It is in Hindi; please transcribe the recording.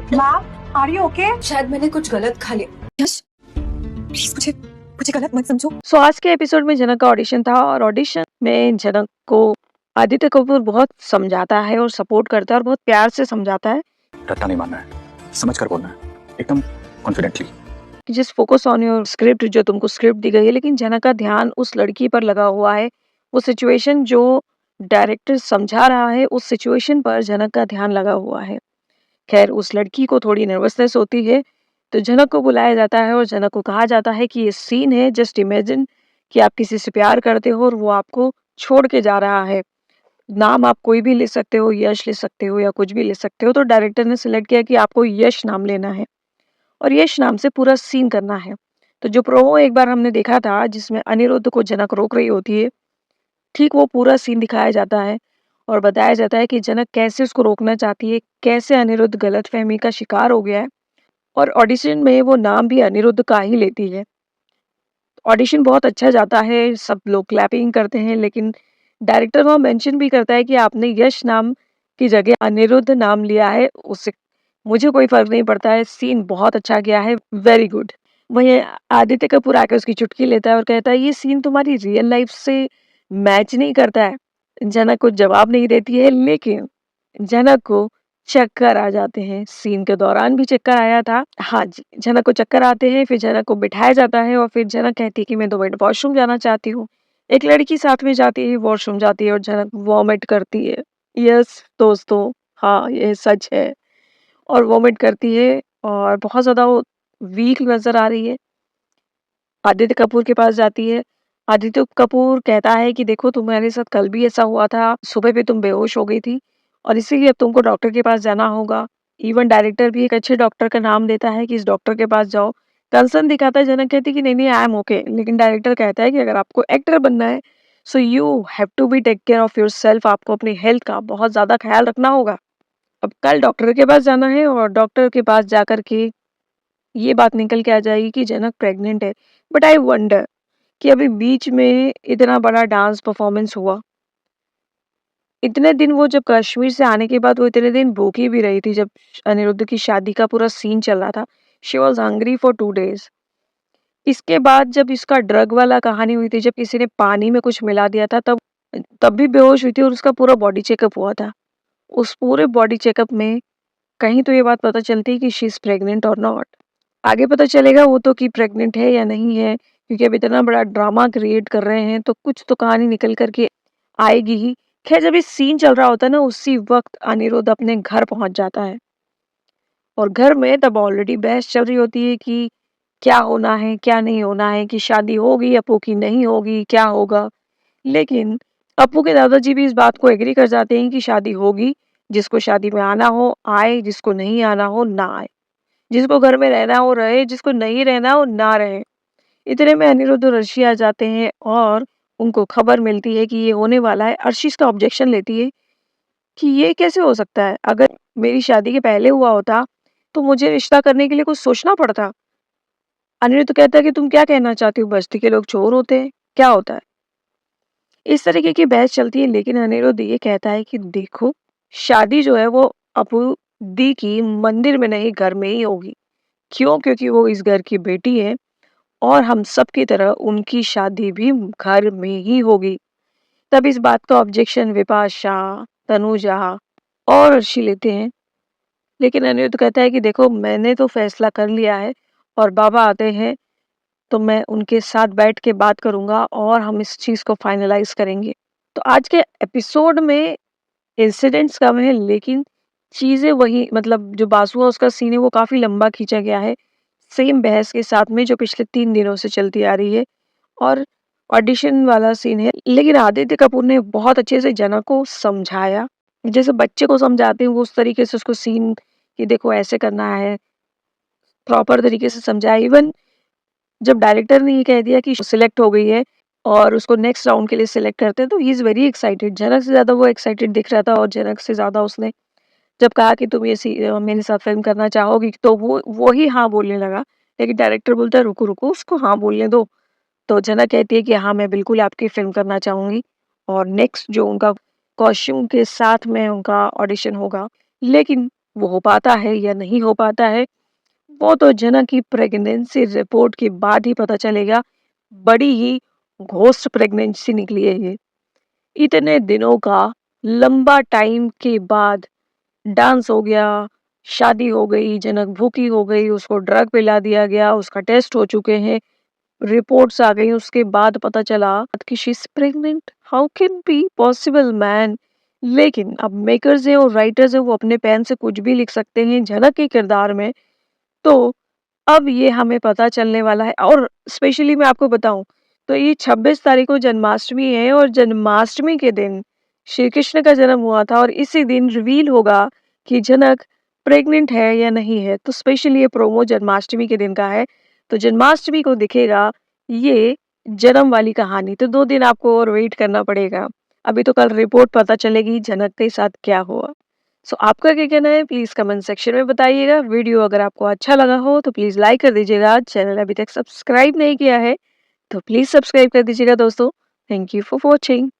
Ma'am are you okay? शायद मैंने कुछ गलत खा लिया। यश प्लीज मुझे गलत मत समझो। सो आज के एपिसोड में जनक का ऑडिशन था और ऑडिशन में जनक को आदित्य कपूर बहुत समझाता है और सपोर्ट करता है और बहुत प्यार से समझाता है रट्टा नहीं मानना है, समझ कर बोलना है, एकदम कॉन्फिडेंटली। कि just focus on your script, जो तुमको स्क्रिप्ट दी गई है। लेकिन जनक का ध्यान उस लड़की पर लगा हुआ है। वो सिचुएशन जो डायरेक्टर समझा रहा है, उस सिचुएशन पर जनक का ध्यान लगा हुआ है। खैर, उस लड़की को थोड़ी नर्वसनेस होती है तो जनक को बुलाया जाता है और जनक को कहा जाता है कि ये सीन है, जस्ट इमेजिन कि आप किसी से प्यार करते हो और वो आपको छोड़ के जा रहा है। नाम आप कोई भी ले सकते हो, यश ले सकते हो या कुछ भी ले सकते हो। तो डायरेक्टर ने सिलेक्ट किया कि आपको यश नाम लेना है और यश नाम से पूरा सीन करना है। तो जो प्रोमो एक बार हमने देखा था जिसमें अनिरुद्ध को जनक रोक रही होती है, ठीक वो पूरा सीन दिखाया जाता है और बताया जाता है कि जनक कैसे उसको रोकना चाहती है, कैसे अनिरुद्ध गलतफहमी का शिकार हो गया है और ऑडिशन में वो नाम भी अनिरुद्ध का ही लेती है। ऑडिशन बहुत अच्छा जाता है, सब लोग क्लैपिंग करते हैं, लेकिन डायरेक्टर वहाँ मेंशन भी करता है कि आपने यश नाम की जगह अनिरुद्ध नाम लिया है, उससे मुझे कोई फर्क नहीं पड़ता है, सीन बहुत अच्छा गया है, वेरी गुड। वहीं आदित्य कपूर आके उसकी चुटकी लेता है और कहता है ये सीन तुम्हारी रियल लाइफ से मैच नहीं करता है। जनक कुछ जवाब नहीं देती है, लेकिन जनक को चक्कर आ जाते हैं। सीन के दौरान भी चक्कर आया था। हाँ जी, जनक को चक्कर आते हैं, फिर जनक को बिठाया जाता है और फिर जनक कहती है कि मैं 2 मिनट वॉशरूम जाना चाहती हूँ। एक लड़की साथ में जाती है, वॉशरूम जाती है और जनक वॉमिट करती है। यस दोस्तों, हाँ ये सच है। और वॉमिट करती है और बहुत ज़्यादा वो वीक नज़र आ रही है। आदित्य कपूर के पास जाती है। आदित्य कपूर कहता है कि देखो तुम्हारे साथ कल भी ऐसा हुआ था, सुबह पे तुम बेहोश हो गई थी और इसीलिए अब तुमको डॉक्टर के पास जाना होगा। इवन डायरेक्टर भी एक अच्छे डॉक्टर का नाम देता है कि इस डॉक्टर के पास जाओ। कंसर्न दिखाता है, जनक कहती है कि नहीं आई एम ओके, लेकिन डायरेक्टर कहता है कि अगर आपको एक्टर बनना है so you have to be take care of yourself, आपको अपनी हेल्थ का बहुत ज़्यादा ख्याल रखना होगा। अब कल डॉक्टर के पास जाना है और डॉक्टर के पास जाकर के ये बात निकल के आ जाएगी कि जनक प्रेग्नेंट है। बट आई वंडर कि अभी बीच में इतना बड़ा डांस परफॉर्मेंस हुआ, इतने दिन वो जब कश्मीर से आने के बाद वो इतने दिन भूखी भी रही थी। जब अनिरुद्ध की शादी का पूरा सीन चल रहा था, she was hungry for 2 days. इसके बाद जब इसका ड्रग वाला कहानी हुई थी, जब किसी ने पानी में कुछ मिला दिया था, तब तब भी बेहोश हुई थी और उसका पूरा बॉडी चेकअप हुआ था। उस पूरे बॉडी चेकअप में कहीं तो ये बात पता चलती है कि शी इज प्रेग्नेंट और नॉट। आगे पता चलेगा वो तो कि प्रेग्नेंट है या नहीं है, क्योंकि अब इतना बड़ा ड्रामा क्रिएट कर रहे हैं तो कुछ तो कहानी निकल करके आएगी ही। खैर, जब ये सीन चल रहा होता है ना, उसी वक्त अनिरुद्ध अपने घर पहुंच जाता है और घर में तब ऑलरेडी बहस चल रही होती है कि क्या होना है क्या नहीं होना है, कि शादी होगी अपू की नहीं होगी, क्या होगा। लेकिन अपू के दादाजी भी इस बात को एग्री कर जाते हैं कि शादी होगी, जिसको शादी में आना हो आए, जिसको नहीं आना हो ना आए, जिसको घर में रहना हो रहे, जिसको नहीं रहना हो ना रहे। इतने में अनिरुद्ध और अर्शी आ जाते हैं और उनको खबर मिलती है कि ये होने वाला है। अर्शी इसका ऑब्जेक्शन लेती है कि ये कैसे हो सकता है, अगर मेरी शादी के पहले हुआ होता तो मुझे रिश्ता करने के लिए कुछ सोचना पड़ता। अनिरुद्ध कहता है कि तुम क्या कहना चाहती हो, बस्ती के लोग चोर होते हैं, क्या होता है। इस तरीके की बहस चलती है, लेकिन अनिरुद्ध ये कहता है कि देखो, शादी जो है वो अपू दी की मंदिर में नहीं घर में ही होगी। क्यों? क्योंकि वो इस घर की बेटी है और हम सब की तरह उनकी शादी भी घर में ही होगी। तब इस बात का ऑब्जेक्शन विपाशा, तनुजा और अर्शी लेते हैं, लेकिन अनिरुद्ध कहता है कि देखो मैंने तो फैसला कर लिया है और बाबा आते हैं तो मैं उनके साथ बैठ के बात करूंगा और हम इस चीज को फाइनलाइज करेंगे। तो आज के एपिसोड में इंसिडेंट्स कम है, लेकिन चीजें वही, मतलब जो बासुआ उसका सीन है वो काफी लंबा खींचा गया है, सेम बहस के साथ में जो पिछले 3 दिनों से चलती आ रही है। और ऑडिशन वाला सीन है, लेकिन आदित्य कपूर ने बहुत अच्छे से जनक को समझाया, जैसे बच्चे को समझाते हैं वो उस तरीके से उसको सीन कि देखो ऐसे करना है, प्रॉपर तरीके से समझाया। इवन जब डायरेक्टर ने ये कह दिया कि सिलेक्ट हो गई है और उसको नेक्स्ट राउंड के लिए सिलेक्ट करते हैं, तो ही इज वेरी एक्साइटेड। जनक से ज्यादा वो एक्साइटेड दिख रहा था और जनक से ज्यादा उसने जब कहा कि तुम ये मेरे साथ फिल्म करना चाहोगी, तो वो ही हाँ बोलने लगा। लेकिन डायरेक्टर बोलता है रुको रुको, उसको हाँ बोलने दो। तो जनक कहती है कि हाँ मैं बिल्कुल आपकी फिल्म करना चाहूंगी। और नेक्स्ट जो उनका कॉस्ट्यूम के साथ में उनका ऑडिशन होगा, लेकिन वो हो पाता है या नहीं हो पाता है, वो तो जनक की प्रेगनेंसी रिपोर्ट के बाद ही पता चलेगा। बड़ी ही घोस्ट प्रेगनेंसी निकली है ये। इतने दिनों का लंबा टाइम के बाद डांस हो गया, शादी हो गई, जनक भूखी हो गई, उसको ड्रग पिला दिया गया, उसका टेस्ट हो चुके हैं, रिपोर्ट्स आ गई, उसके बाद पता चला कि she is pregnant. How can be possible man. लेकिन अब मेकर्स हैं और राइटर्स हैं, वो अपने पेन से कुछ भी लिख सकते हैं जनक के किरदार में। तो अब ये हमें पता चलने वाला है। और स्पेशली मैं आपको बताऊं तो ये 26 तारीख को जन्माष्टमी है और जन्माष्टमी के दिन श्री कृष्ण का जन्म हुआ था और इसी दिन रिवील होगा कि जनक प्रेग्नेंट है या नहीं है। तो स्पेशली ये प्रोमो जन्माष्टमी के दिन का है, तो जन्माष्टमी को दिखेगा ये जन्म वाली कहानी। तो 2 दिन आपको और वेट करना पड़ेगा। अभी तो कल रिपोर्ट पता चलेगी जनक के साथ क्या हुआ। सो आपका क्या कहना है प्लीज कमेंट सेक्शन में बताइएगा। वीडियो अगर आपको अच्छा लगा हो तो प्लीज लाइक कर दीजिएगा। चैनल अभी तक सब्सक्राइब नहीं किया है तो प्लीज सब्सक्राइब कर दीजिएगा दोस्तों। Thank you for watching.